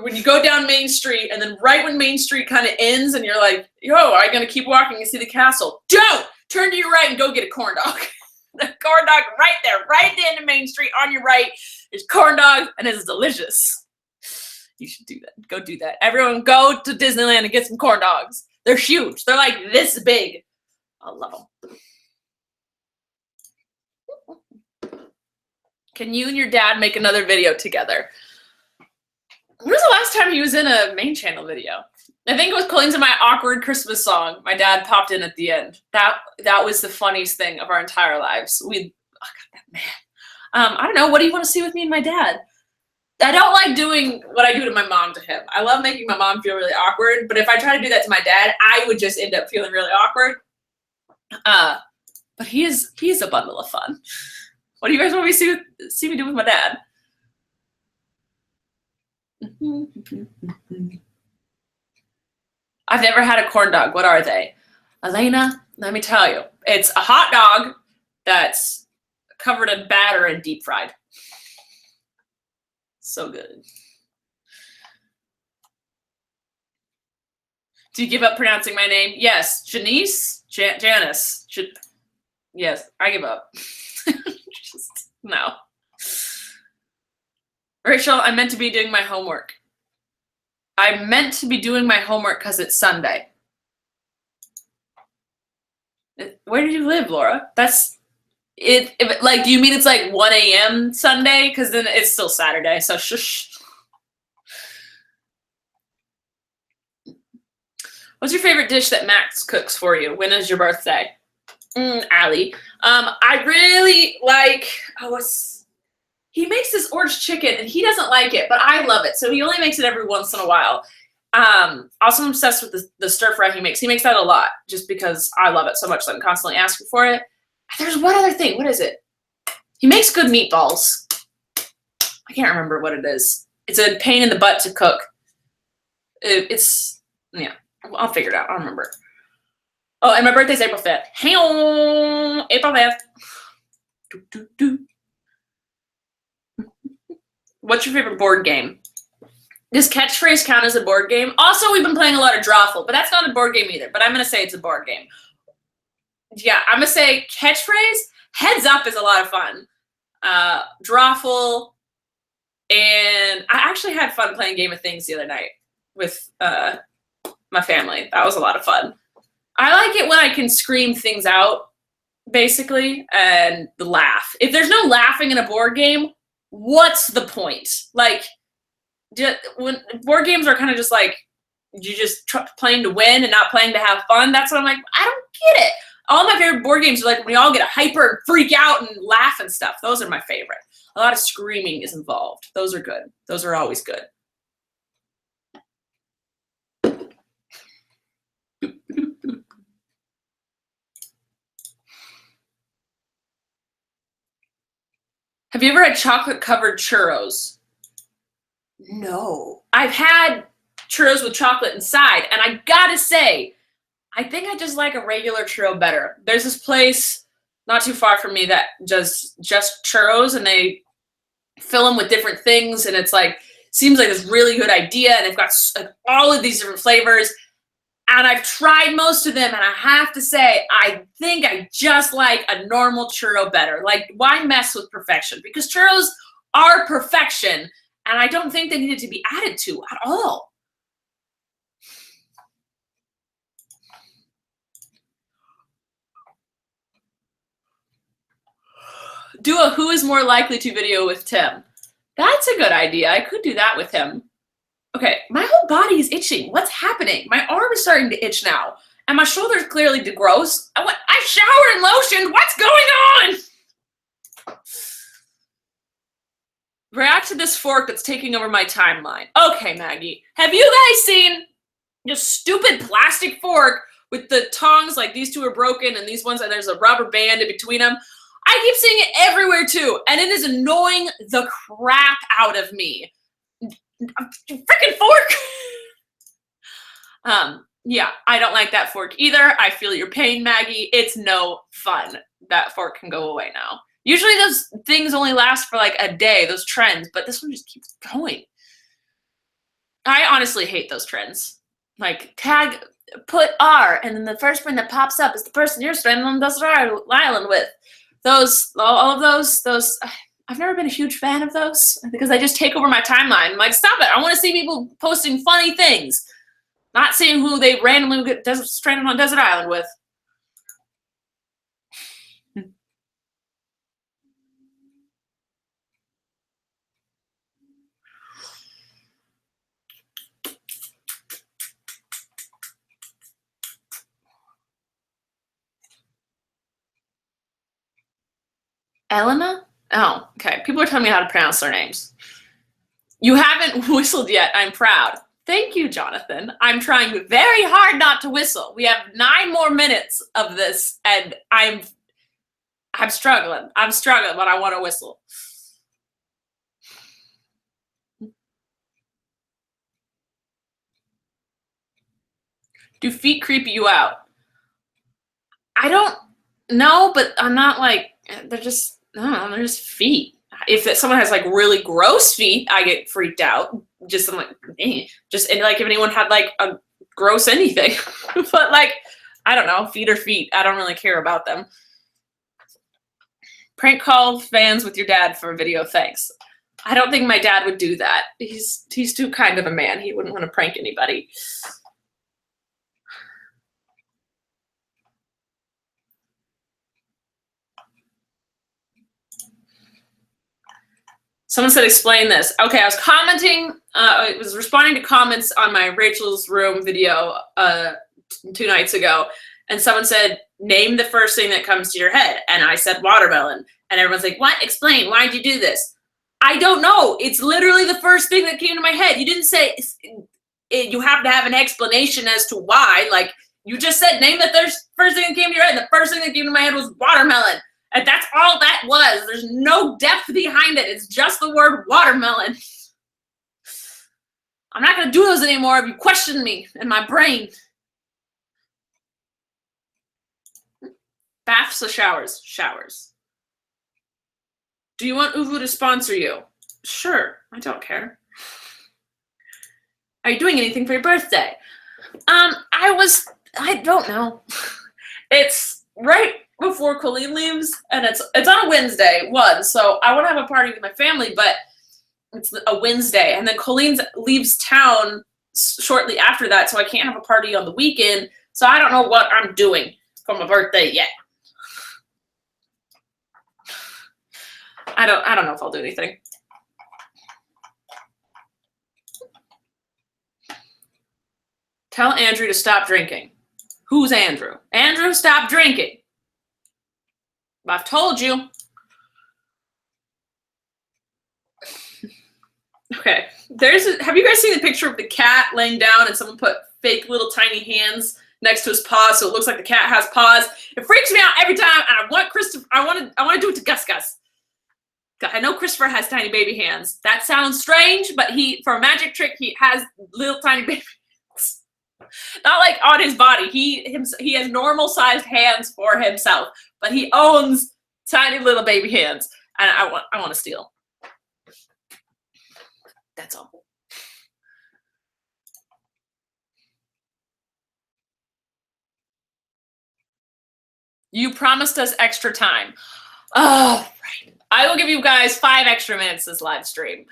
when you go down Main Street, and then right when Main Street kind of ends and you're like, yo, are you going to keep walking and see the castle? Don't! Turn to your right and go get a corn dog. The corn dog right there, right at the end of Main Street on your right. There's corn dog, and it's delicious. You should do that. Go do that. Everyone go to Disneyland and get some corn dogs. They're huge. They're like this big. I love them. Can you and your dad make another video together? When was the last time he was in a main channel video? I think it was Colleen's in my awkward Christmas song. My dad popped in at the end. That was the funniest thing of our entire lives. Oh God, that man. I don't know. What do you want to see with me and my dad? I don't like doing what I do to my mom to him. I love making my mom feel really awkward, but if I try to do that to my dad, I would just end up feeling really awkward. But he's a bundle of fun. What do you guys want me to see me do with my dad? I've never had a corn dog. What are they? Elena, let me tell you. It's a hot dog that's covered in batter and deep fried. So good. Do you give up pronouncing my name? Yes. Janice? Janice. Yes, I give up. Just, no. Rachel, I meant to be doing my homework. I meant to be doing my homework because it's Sunday. Where do you live, Laura? That's it. Like, do you mean it's like 1 a.m. Sunday? Because then it's still Saturday, so shush. What's your favorite dish that Max cooks for you? When is your birthday? Allie. I really like, he makes this orange chicken and he doesn't like it, but I love it. So he only makes it every once in a while. Also I'm obsessed with the stir fry he makes. He makes that a lot just because I love it so much that I'm constantly asking for it. There's one other thing. What is it? He makes good meatballs. I can't remember what it is. It's a pain in the butt to cook. Yeah, I'll figure it out. I don't remember. Oh, and my birthday's April 5th. Hey, April 5th. What's your favorite board game? Does catchphrase count as a board game? Also, we've been playing a lot of Drawful, but that's not a board game either. But I'm going to say it's a board game. Yeah, I'm going to say catchphrase. Heads Up is a lot of fun. Drawful. And I actually had fun playing Game of Things the other night with my family. That was a lot of fun. I like it when I can scream things out, basically, and laugh. If there's no laughing in a board game, what's the point? Like, when board games are kind of just like, you just playing to win and not playing to have fun, that's what I'm like, I don't get it. All my favorite board games are like when we all get hyper and freak out and laugh and stuff. Those are my favorite. A lot of screaming is involved. Those are good. Those are always good. Have you ever had chocolate-covered churros? No. I've had churros with chocolate inside, and I gotta say, I think I just like a regular churro better. There's this place not too far from me that does just churros, and they fill them with different things, and it's like, seems like this really good idea, and they've got all of these different flavors. And I've tried most of them, and I have to say, I think I just like a normal churro better. Like, why mess with perfection? Because churros are perfection, and I don't think they needed to be added to at all. Do a who is more likely to video with Tim. That's a good idea. I could do that with him. Okay, my whole body is itching. What's happening? My arm is starting to itch now. And my shoulder is clearly gross. I showered and lotioned. What's going on? React to this fork that's taking over my timeline. Okay, Maggie. Have you guys seen this stupid plastic fork with the tongs? Like, these two are broken and these ones, and there's a rubber band in between them. I keep seeing it everywhere, too. And it is annoying the crap out of me. Freaking fork. Yeah, I don't like that fork either. I feel your pain, Maggie. It's no fun. That fork can go away now. Usually those things only last for like a day, those trends, but this one just keeps going. I honestly hate those trends. Like, put R, and then the first one that pops up is the person you're stranded on desert island with. All of those, I've never been a huge fan of those because they just take over my timeline. I'm like, stop it. I want to see people posting funny things, not seeing who they randomly get stranded on desert island with. Elena? Oh, okay. People are telling me how to pronounce their names. You haven't whistled yet. I'm proud. Thank you, Jonathan. I'm trying very hard not to whistle. We have 9 more minutes of this, and I'm struggling. I'm struggling, but I want to whistle. Do feet creep you out? I don't know, but I'm not like, they're just, I don't know, they're just feet. If someone has like really gross feet, I get freaked out. Just I'm like, just, and like if anyone had like a gross anything, but like, I don't know, feet are feet. I don't really care about them. Prank call fans with your dad for a video, thanks. I don't think my dad would do that. He's too kind of a man. He wouldn't want to prank anybody. Someone said, explain this. Okay, I was commenting, I was responding to comments on my Rachel's Room video 2 nights ago, and someone said, name the first thing that comes to your head. And I said watermelon. And everyone's like, what? Explain. Why'd you do this? I don't know. It's literally the first thing that came to my head. You didn't say you have to have an explanation as to why. Like, you just said, name the first thing that came to your head. The first thing that came to my head was watermelon. And that's all that was. There's no depth behind it. It's just the word watermelon. I'm not going to do those anymore if you question me and my brain. Baths or showers? Showers. Do you want Uvu to sponsor you? Sure. I don't care. Are you doing anything for your birthday? I don't know. It's right before Colleen leaves, and it's on a Wednesday, so I want to have a party with my family, but it's a Wednesday, and then Colleen leaves town shortly after that, so I can't have a party on the weekend, so I don't know what I'm doing for my birthday yet. I don't know if I'll do anything. Tell Andrew to stop drinking. Who's Andrew? Andrew, stop drinking. I've told you. Okay. Have you guys seen the picture of the cat laying down and someone put fake little tiny hands next to his paws so it looks like the cat has paws? It freaks me out every time, and I want to do it to Gus Gus. I know Christopher has tiny baby hands. That sounds strange, but for a magic trick, he has little tiny baby hands. Not like on his body. He has normal sized hands for himself, but he owns tiny little baby hands, and I want to steal. That's all. You promised us extra time. Oh, right. I will give you guys 5 extra minutes this live stream.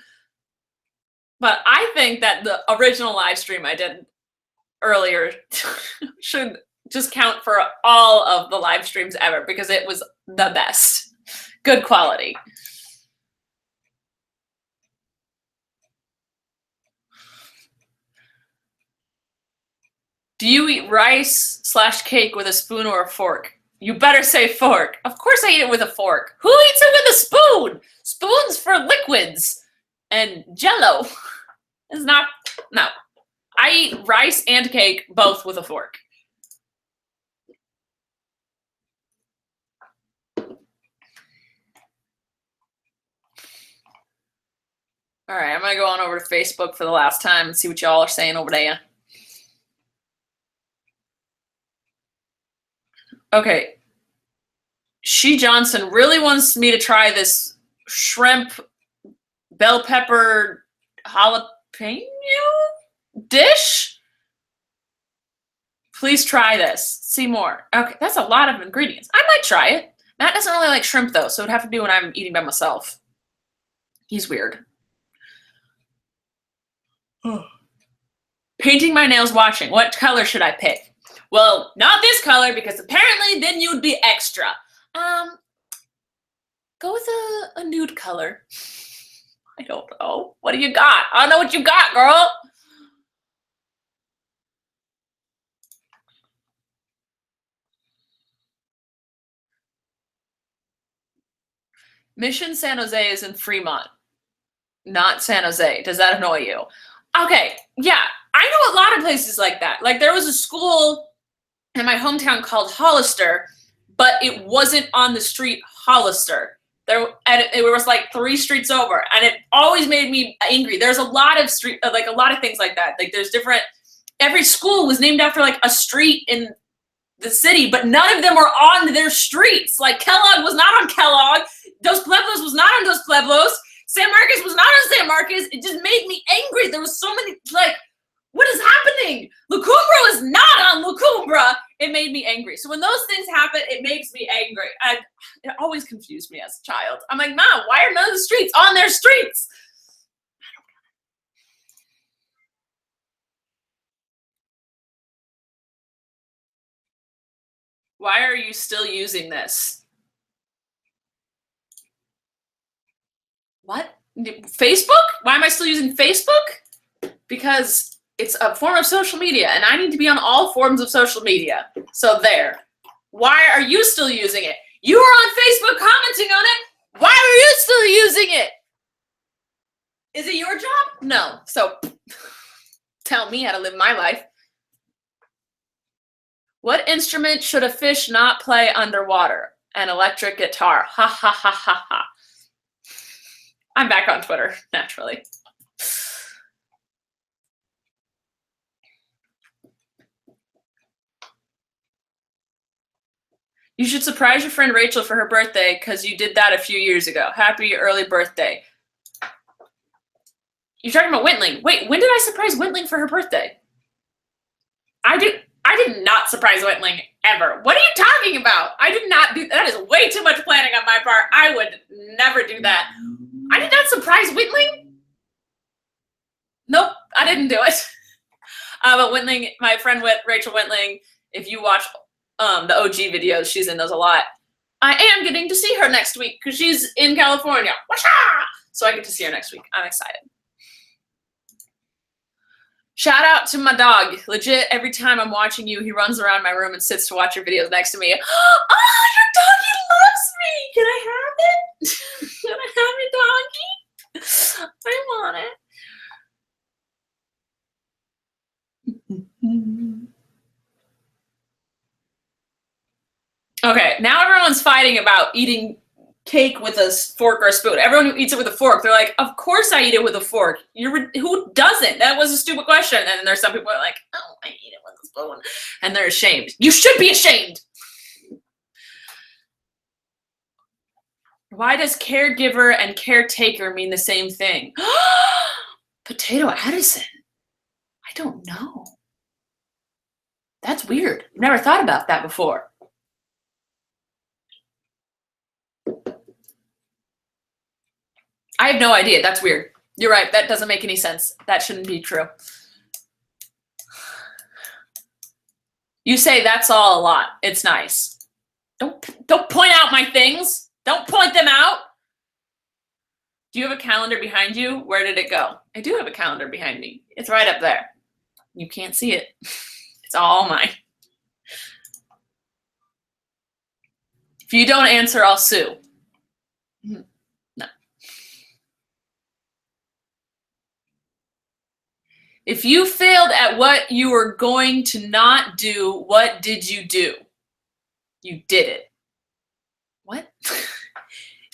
But I think that the original live stream I did earlier should just count for all of the live streams ever because it was the best. Good quality. Do you eat rice/cake with a spoon or a fork? You better say fork. Of course I eat it with a fork. Who eats it with a spoon? Spoons for liquids and Jell-O. It's not, no. I eat rice and cake both with a fork. All right, I'm going to go on over to Facebook for the last time and see what y'all are saying over there. Okay. She Johnson really wants me to try this shrimp bell pepper jalapeno dish. Please try this. See more. Okay, that's a lot of ingredients. I might try it. Matt doesn't really like shrimp though, so it'd have to be when I'm eating by myself. He's weird. Painting my nails watching. What color should I pick? Well, not this color because apparently then you'd be extra. Go with a nude color. I don't know. What do you got? I don't know what you got, girl. Mission San Jose is in Fremont, not San Jose. Does that annoy you? Okay, yeah, I know a lot of places like that. Like there was a school in my hometown called Hollister, but it wasn't on the street Hollister. It was like 3 streets over, and it always made me angry. There's a lot of like a lot of things like that. Like there's different. Every school was named after like a street in the city, but none of them were on their streets. Like Kellogg was not on Kellogg. Dos Pueblos was not on Dos Pueblos. San Marcos was not on San Marcos. It just made me angry. There was so many, like, what is happening? La Cumbra is not on La Cumbra. It made me angry. So when those things happen, it makes me angry. It always confused me as a child. I'm like, Mom, why are none of the streets on their streets? Why are you still using this? What? Facebook? Why am I still using Facebook? Because it's a form of social media, and I need to be on all forms of social media. So there. Why are you still using it? You were on Facebook commenting on it. Why are you still using it? Is it your job? No. So tell me how to live my life. What instrument should a fish not play underwater? An electric guitar. Ha ha ha ha ha. I'm back on Twitter, naturally. You should surprise your friend Rachel for her birthday because you did that a few years ago. Happy early birthday. You're talking about Wintling. Wait, when did I surprise Wintling for her birthday? I did not surprise Wintling ever. What are you talking about? I did not do that. Is way too much planning on my part. I would never do that. I did not surprise Wintling. Nope, I didn't do it. But Wintling, my friend Rachel Wintling, if you watch the OG videos, she's in those a lot. I am getting to see her next week because she's in California. So I get to see her next week. I'm excited. Shout out to my dog. Legit, every time I'm watching you, he runs around my room and sits to watch your videos next to me. Oh, your doggy loves me. Can I have it? Can I have your doggy? I want it. Okay, now everyone's fighting about eating cake with a fork or a spoon. Everyone who eats it with a fork, they're like, of course I eat it with a fork. Who doesn't? That was a stupid question. And then there's some people who are like, oh, I eat it with a spoon. And they're ashamed. You should be ashamed. Why does caregiver and caretaker mean the same thing? Potato Addison. I don't know. That's weird. I've never thought about that before. I have no idea. That's weird. You're right. That doesn't make any sense. That shouldn't be true. You say that's all a lot. It's nice. Don't point out my things. Don't point them out. Do you have a calendar behind you? Where did it go? I do have a calendar behind me. It's right up there. You can't see it. It's all mine. If you don't answer, I'll sue. No. If you failed at what you were going to not do, what did you do? You did it. What?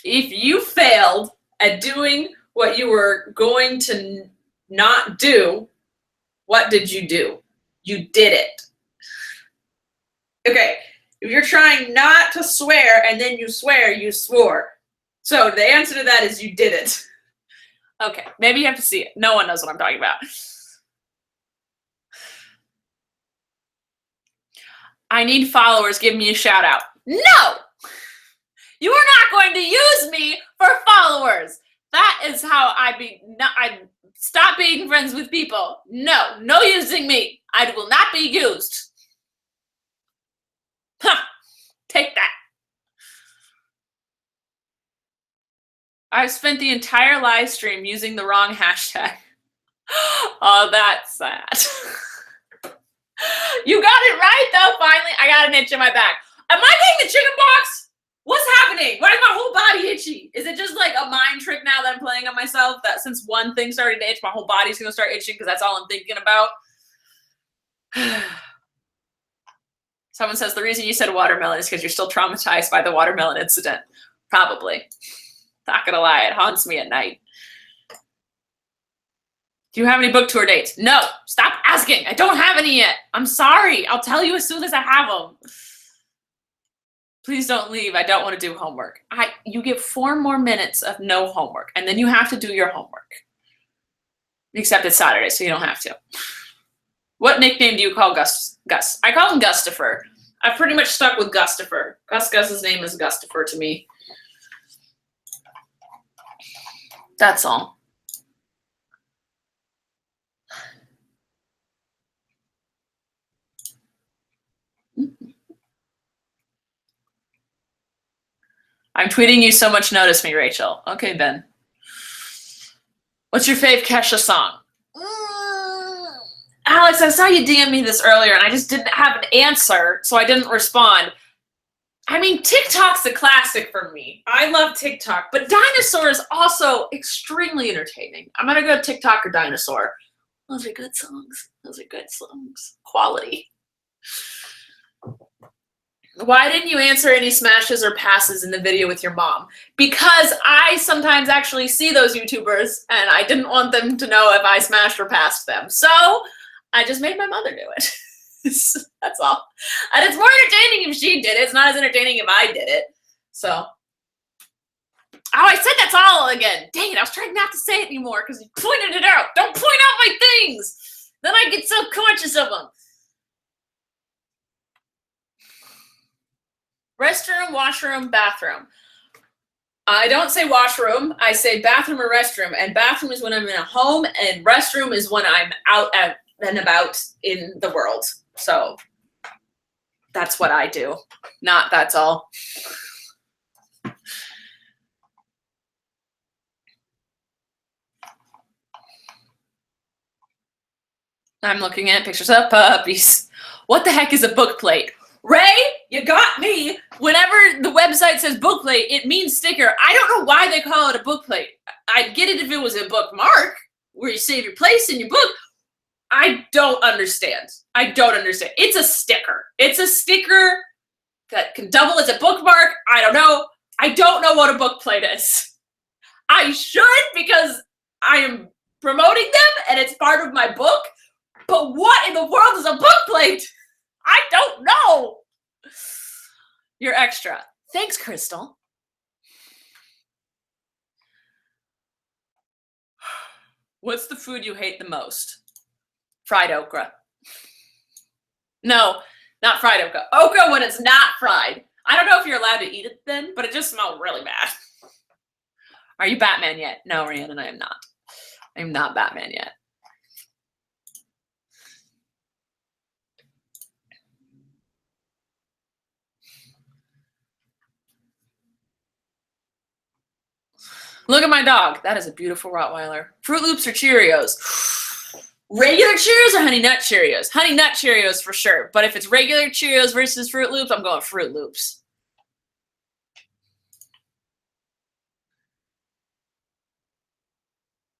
If you failed at doing what you were going to not do, what did you do? You did it. Okay, if you're trying not to swear and then you swear, you swore. So the answer to that is you did it. Okay, maybe you have to see it. No one knows what I'm talking about. I need followers. Give me a shout out. No! You are not going to use me for followers. That is how I stop being friends with people. No using me. I will not be used. Huh. Take that. I've spent the entire live stream using the wrong hashtag. Oh, that's sad. You got it right, though, finally. I got an itch in my back. Am I getting the chicken pox? What's happening? Why is my whole body itchy? Is it just like a mind trick now that I'm playing on myself, that since one thing started to itch, my whole body's gonna start itching because that's all I'm thinking about? Someone says the reason you said watermelon is because you're still traumatized by the watermelon incident. Probably. Not gonna lie, it haunts me at night. Do you have any book tour dates? No, stop asking. I don't have any yet. I'm sorry. I'll tell you as soon as I have them. Please don't leave. I don't want to do homework. You get 4 more minutes of no homework, and then you have to do your homework. Except it's Saturday, so you don't have to. What nickname do you call Gus? I call him Gustifer. I've pretty much stuck with Gustifer. Gus's name is Gustifer to me. That's all. I'm tweeting you so much notice me, Rachel. Okay, Ben. What's your fave Kesha song? Alex, I saw you DM me this earlier, and I just didn't have an answer, so I didn't respond. I mean, TikTok's a classic for me. I love TikTok, but Dinosaur is also extremely entertaining. I'm going to go TikTok or Dinosaur. Those are good songs. Those are good songs. Quality. Why didn't you answer any smashes or passes in the video with your mom? Because I sometimes actually see those YouTubers, and I didn't want them to know if I smashed or passed them. So I just made my mother do it. That's all. And it's more entertaining if she did it. It's not as entertaining if I did it. So. Oh, I said that's all again. Dang it, I was trying not to say it anymore because you pointed it out. Don't point out my things. Then I get so conscious of them. Restroom, washroom, bathroom. I don't say washroom. I say bathroom or restroom. And bathroom is when I'm in a home, and restroom is when I'm out and about in the world. So that's what I do. Not that's all. I'm looking at pictures of puppies. What the heck is a book plate? Ray, you got me. Whenever the website says book plate, it means sticker. I don't know why they call it a book plate. I'd get it if it was a bookmark where you save your place in your book. I don't understand. I don't understand. It's a sticker. It's a sticker that can double as a bookmark. I don't know. I don't know what a book plate is. I should because I am promoting them and it's part of my book. But what in the world is a book plate? I don't know. You're extra. Thanks, Crystal. What's the food you hate the most? Fried okra. No, not fried okra. Okra when it's not fried. I don't know if you're allowed to eat it then, but it just smells really bad. Are you Batman yet? No, Rhiannon, I am not. I am not Batman yet. Look at my dog. That is a beautiful Rottweiler. Fruit Loops or Cheerios? Regular Cheerios or Honey Nut Cheerios? Honey Nut Cheerios for sure. But if it's regular Cheerios versus Fruit Loops, I'm going Fruit Loops.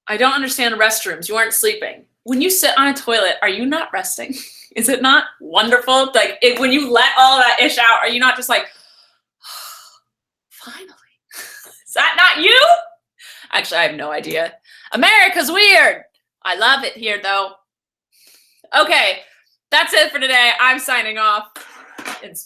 I don't understand restrooms. You aren't sleeping. When you sit on a toilet, are you not resting? Is it not wonderful? Like when you let all that ish out, are you not just like, oh, finally? Is that not you? Actually, I have no idea. America's weird. I love it here, though. Okay, that's it for today. I'm signing off.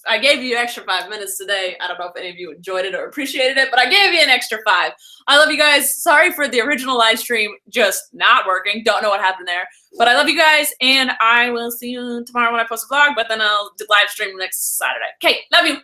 I gave you an extra 5 minutes today. I don't know if any of you enjoyed it or appreciated it, but I gave you an extra 5. I love you guys. Sorry for the original live stream just not working. Don't know what happened there. But I love you guys, and I will see you tomorrow when I post a vlog, but then I'll live stream next Saturday. Okay, love you.